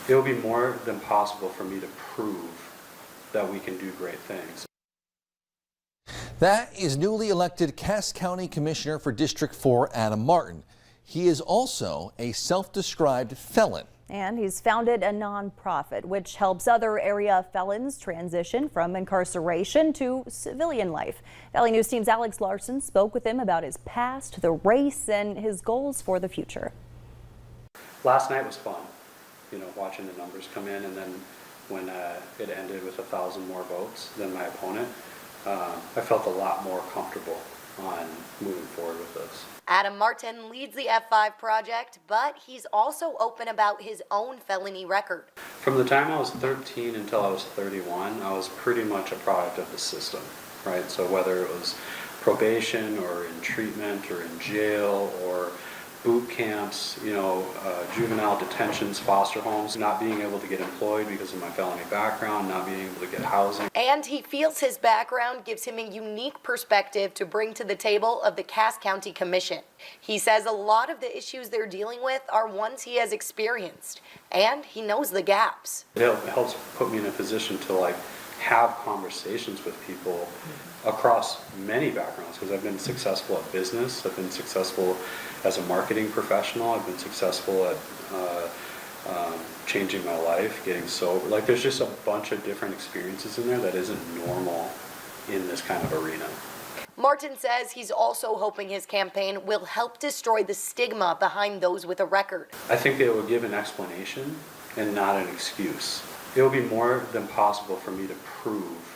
It will be more than possible for me to prove that we can do great things. That is newly elected Cass County Commissioner for District 4, Adam Martin. He is also a self-described felon. And he's founded a nonprofit which helps other area felons transition from incarceration to civilian life. Valley News Team's Alex Larson spoke with him about his past, the race, and his goals for the future. Last night was fun, watching the numbers come in, and then when it ended with 1,000 more votes than my opponent, I felt a lot more comfortable on moving forward with this. Adam Martin leads the F5 project, but he's also open about his own felony record. From the time I was 13 until I was 31, I was pretty much a product of the system, right? So whether it was probation or in treatment or in jail or boot camps, juvenile detentions, foster homes, not being able to get employed because of my felony background, not being able to get housing. And he feels his background gives him a unique perspective to bring to the table of the Cass County Commission. He says a lot of the issues they're dealing with are ones he has experienced, and he knows the gaps. It helps put me in a position to have conversations with people across many backgrounds, because I've been successful at business, I've been successful as a marketing professional, I've been successful at changing my life, getting sober. There's just a bunch of different experiences in there that isn't normal in this kind of arena. Martin says he's also hoping his campaign will help destroy the stigma behind those with a record. I think it will give an explanation and not an excuse. It will be more than possible for me to prove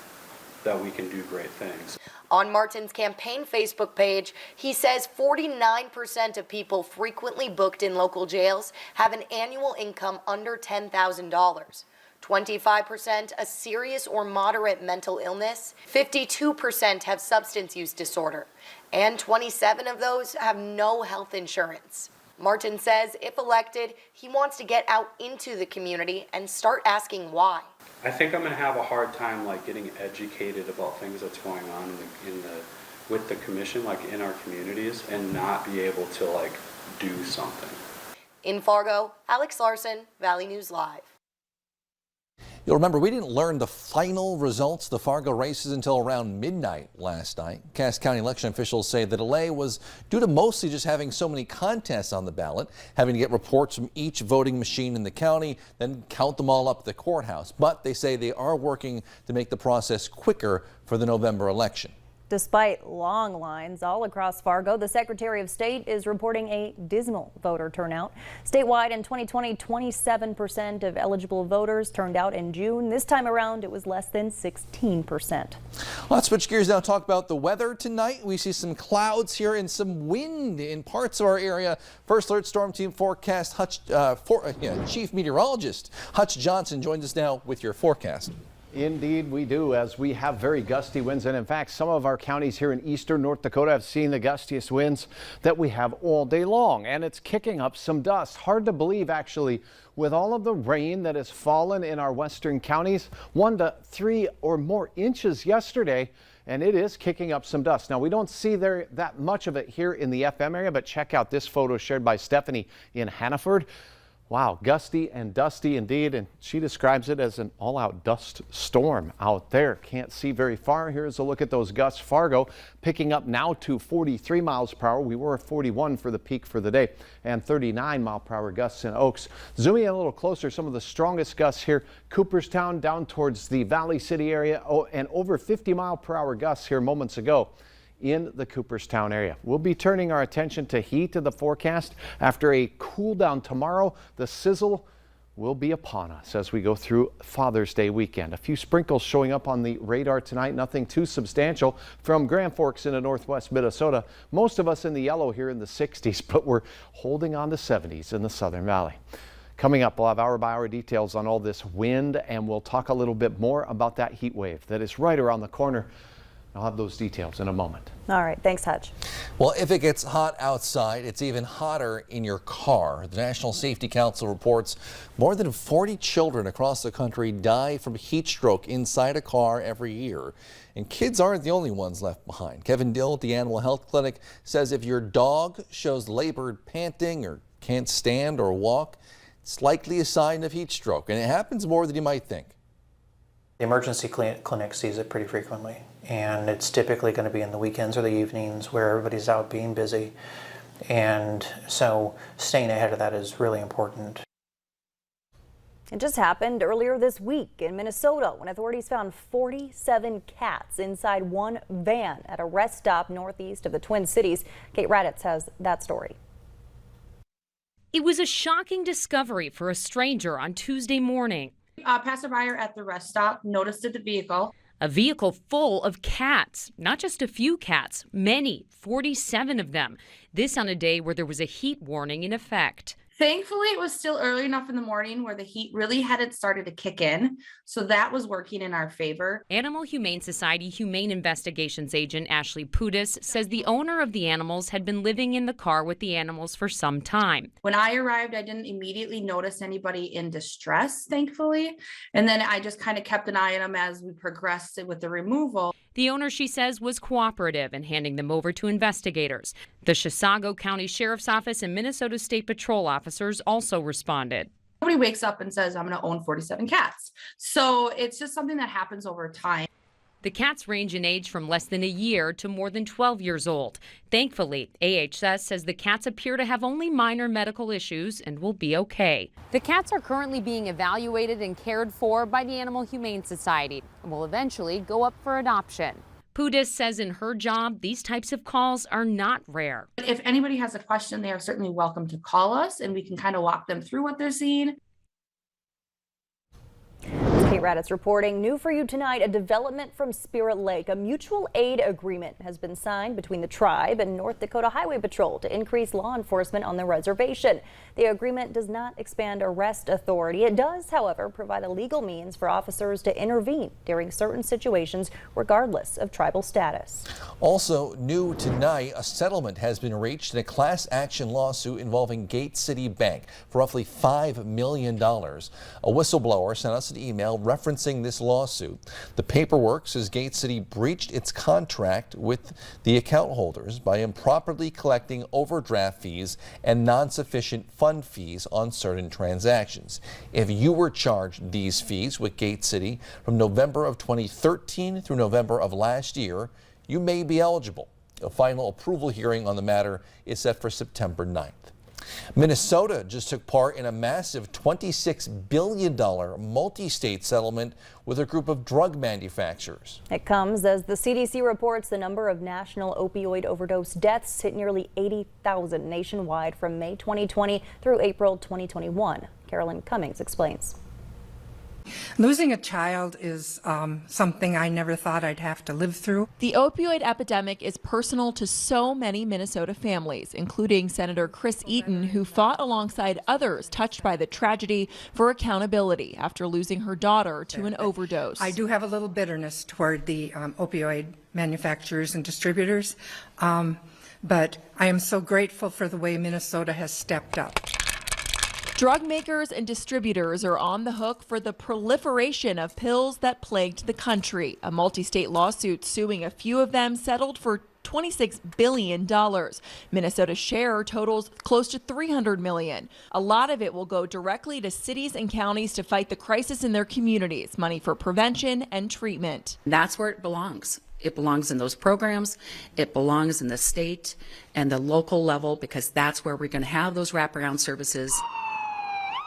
that we can do great things. On Martin's campaign Facebook page, he says 49% of people frequently booked in local jails have an annual income under $10,000. 25% a serious or moderate mental illness, 52% have substance use disorder, and 27 of those have no health insurance. Martin says if elected, he wants to get out into the community and start asking why. I think I'm going to have a hard time getting educated about things that's going on with the commission, in our communities, and not be able to do something. In Fargo, Alex Larson, Valley News Live. You'll remember we didn't learn the final results of the Fargo races until around midnight last night. Cass County election officials say the delay was due to mostly just having so many contests on the ballot, having to get reports from each voting machine in the county, then count them all up at the courthouse. But they say they are working to make the process quicker for the November election. Despite long lines all across Fargo, the Secretary of State is reporting a dismal voter turnout. Statewide in 2020, 27% of eligible voters turned out in June. This time around, it was less than 16%. Let's switch gears now and talk about the weather tonight. We see some clouds here and some wind in parts of our area. First Alert Storm Team forecast Chief Meteorologist Hutch Johnson joins us now with your forecast. Indeed we do, as we have very gusty winds, and in fact some of our counties here in eastern North Dakota have seen the gustiest winds that we have all day long, and it's kicking up some dust. Hard to believe actually, with all of the rain that has fallen in our western counties, 1 to 3 or more inches yesterday, and it is kicking up some dust. Now we don't see that much of it here in the FM area, but check out this photo shared by Stephanie in Hannaford. Wow, gusty and dusty indeed, and she describes it as an all-out dust storm out there. Can't see very far. Here's a look at those gusts. Fargo picking up now to 43 miles per hour. We were at 41 for the peak for the day, and 39 mile per hour gusts in Oaks. Zooming in a little closer, some of the strongest gusts here. Cooperstown down towards the Valley City area, and over 50 mile per hour gusts here moments ago in the Cooperstown area. We'll be turning our attention to heat in the forecast. After a cool down tomorrow, the sizzle will be upon us as we go through Father's Day weekend. A few sprinkles showing up on the radar tonight, nothing too substantial from Grand Forks into northwest Minnesota. Most of us in the yellow here in the 60s, but we're holding on to 70s in the Southern Valley. Coming up, we'll have hour-by-hour details on all this wind, and we'll talk a little bit more about that heat wave that is right around the corner. I'll have those details in a moment. All right. Thanks, Hutch. Well, if it gets hot outside, it's even hotter in your car. The National Safety Council reports more than 40 children across the country die from heat stroke inside a car every year. And kids aren't the only ones left behind. Kevin Dill at the Animal Health Clinic says if your dog shows labored panting or can't stand or walk, It's likely a sign of heat stroke, and it happens more than you might think. The emergency clinic sees it pretty frequently, and it's typically going to be in the weekends or the evenings where everybody's out being busy. And so staying ahead of that is really important. It just happened earlier this week in Minnesota when authorities found 47 cats inside one van at a rest stop northeast of the Twin Cities. Kate Raditz has that story. It was a shocking discovery for a stranger on Tuesday morning. A passerby at the rest stop noticed the vehicle. A vehicle full of cats, not just a few cats, many, 47 of them. This on a day where there was a heat warning in effect. Thankfully, it was still early enough in the morning where the heat really hadn't started to kick in, so that was working in our favor. Animal Humane Society Humane Investigations agent Ashley Pudas says the owner of the animals had been living in the car with the animals for some time. When I arrived, I didn't immediately notice anybody in distress, thankfully, and then I just kind of kept an eye on them as we progressed with the removal. The owner, she says, was cooperative in handing them over to investigators. The Chisago County Sheriff's Office and Minnesota State Patrol officers also responded. Nobody wakes up and says, I'm going to own 47 cats. So it's just something that happens over time. The cats range in age from less than a year to more than 12 years old. Thankfully, AHS says the cats appear to have only minor medical issues and will be okay. The cats are currently being evaluated and cared for by the Animal Humane Society and will eventually go up for adoption. Pudas says in her job, these types of calls are not rare. If anybody has a question, they are certainly welcome to call us and we can kind of walk them through what they're seeing. Kate Raditz reporting. New for you tonight, a development from Spirit Lake. A mutual aid agreement has been signed between the tribe and North Dakota Highway Patrol to increase law enforcement on the reservation. The agreement does not expand arrest authority. It does, however, provide a legal means for officers to intervene during certain situations, regardless of tribal status. Also new tonight, a settlement has been reached in a class action lawsuit involving Gate City Bank for roughly $5 million. A whistleblower sent us an email referencing this lawsuit. The paperwork says Gate City breached its contract with the account holders by improperly collecting overdraft fees and non-sufficient fund fees on certain transactions. If you were charged these fees with Gate City from November of 2013 through November of last year, you may be eligible. A final approval hearing on the matter is set for September 9th. Minnesota just took part in a massive $26 billion multi-state settlement with a group of drug manufacturers. It comes as the CDC reports the number of national opioid overdose deaths hit nearly 80,000 nationwide from May 2020 through April 2021. Carolyn Cummings explains. Losing a child is something I never thought I'd have to live through. The opioid epidemic is personal to so many Minnesota families, including Senator Chris Eaton, who fought alongside others touched by the tragedy for accountability after losing her daughter to an overdose. I do have a little bitterness toward the opioid manufacturers and distributors, but I am so grateful for the way Minnesota has stepped up. Drug makers and distributors are on the hook for the proliferation of pills that plagued the country. A multi-state lawsuit suing a few of them settled for $26 billion. Minnesota's share totals close to $300 million. A lot of it will go directly to cities and counties to fight the crisis in their communities, money for prevention and treatment. That's where it belongs. It belongs in those programs. It belongs in the state and the local level, because that's where we're going to have those wraparound services.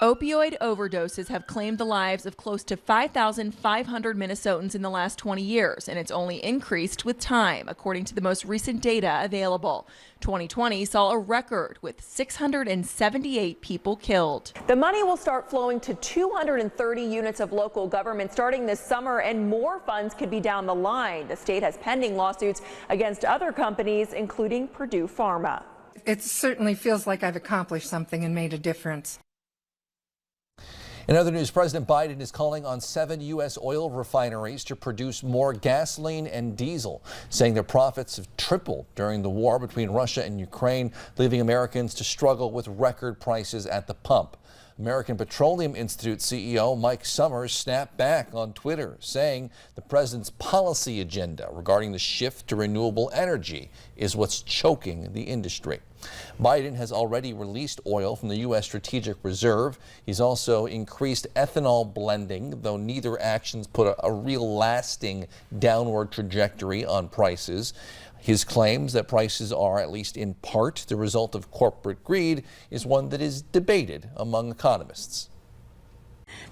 Opioid overdoses have claimed the lives of close to 5,500 Minnesotans in the last 20 years, and it's only increased with time, according to the most recent data available. 2020 saw a record with 678 people killed. The money will start flowing to 230 units of local government starting this summer, and more funds could be down the line. The state has pending lawsuits against other companies, including Purdue Pharma. It certainly feels like I've accomplished something and made a difference. In other news, President Biden is calling on 7 U.S. oil refineries to produce more gasoline and diesel, saying their profits have tripled during the war between Russia and Ukraine, leaving Americans to struggle with record prices at the pump. American Petroleum Institute CEO Mike Summers snapped back on Twitter, saying the president's policy agenda regarding the shift to renewable energy is what's choking the industry. Biden has already released oil from the U.S. Strategic Reserve. He's also increased ethanol blending, though neither actions put a real lasting downward trajectory on prices. His claims that prices are, at least in part, the result of corporate greed is one that is debated among economists.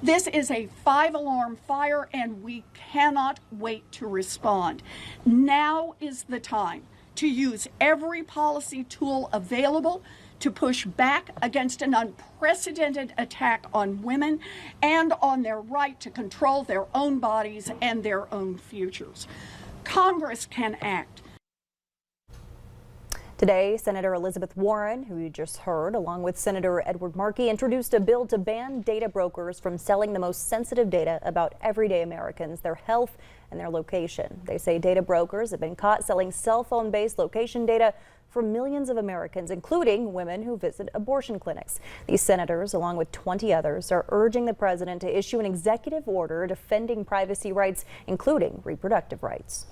This is a 5-alarm fire, and we cannot wait to respond. Now is the time to use every policy tool available to push back against an unprecedented attack on women and on their right to control their own bodies and their own futures. Congress can act. Today, Senator Elizabeth Warren, who you just heard, along with Senator Edward Markey, introduced a bill to ban data brokers from selling the most sensitive data about everyday Americans, their health and their location. They say data brokers have been caught selling cell phone-based location data for millions of Americans, including women who visit abortion clinics. These senators, along with 20 others, are urging the president to issue an executive order defending privacy rights, including reproductive rights.